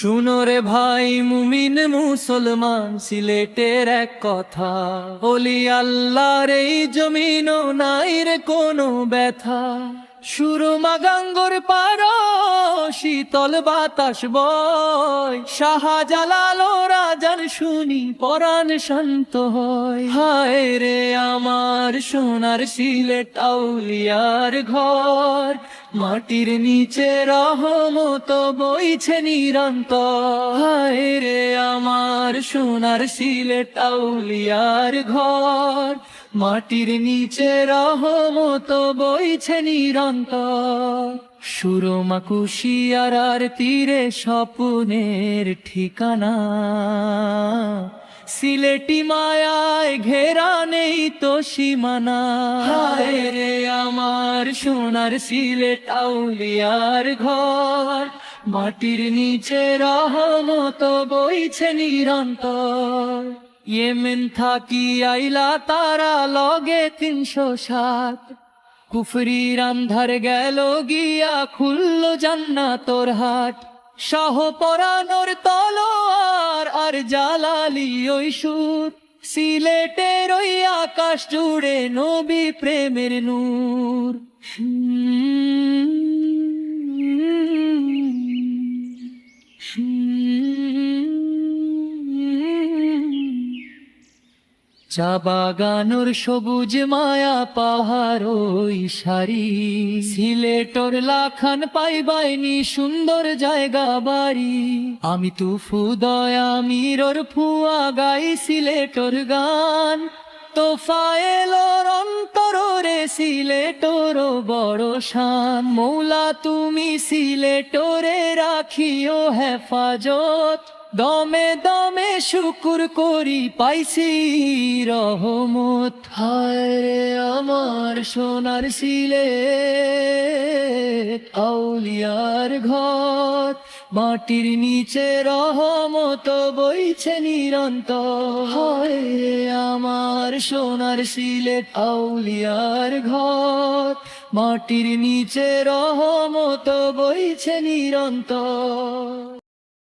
শুনো রে ভাই মুমিন মুসলমান, সিলেটের এক কথা, ওলি আল্লাহর এই জমিনও নাই রে কোনো ব্যথা। সুরমা গাঙ্গর পারো শীতল বাতাস বয়, শাহজালাল রাজার শুনি পরাণ শান্ত হয়। হায় রে আমার সোনার সিলেট আউলিয়ার ঘর, মাটির নিচে রহমত বইছে নিরন্তর। হায় রে আমার সোনার সিলেট আউলিয়ার ঘর, মাটির নিচে রহমত বইছে নিরন্তর। সুরমা কুশিয়ারার তীরে স্বপ্নের ঠিকানা, সিলেটি মায়ায় ঘেরা নেই তো সীমানা। হায় রে আমার সোনার সিলেট আউলিয়ার ঘর, মাটির নিচে রহমত বইছে নিরন্তর। ইয়েমেন থাকি আইলা তারা লগে ৩০৭, কুফরির আন্ধার গেল গিয়া খুলল জান্নাতর হাট। শাহ পরানোর তলোয়ার আর জালালি ওই সুর, সিলেটের ওই আকাশ জুড়ে নবী প্রেমের নূর। চা বাগানোর সবুজ মায়া পাহাড় ওই সারি, সিলেটর লাখান পাইবাইনি সুন্দর জায়গা বাড়ি। আমি তুফুদয় আমিরর ফুয়া গাই সিলেটর গান, তোফায়েলর অন্তরে সিলেটর বড় শান। মৌলা তুমি সিলেটরে রাখিও হেফাজত, দমে দমে শুকুর করি পাইছি রহমত। হায় রে আমার সোনার সিলেট আউলিয়ার ঘর, মাটির নিচে রহমত বইছে নিরন্তর। হায় রে আমার সোনার সিলেট আউলিয়ার ঘর, মাটির নিচে রহমত বইছে নিরন্তর।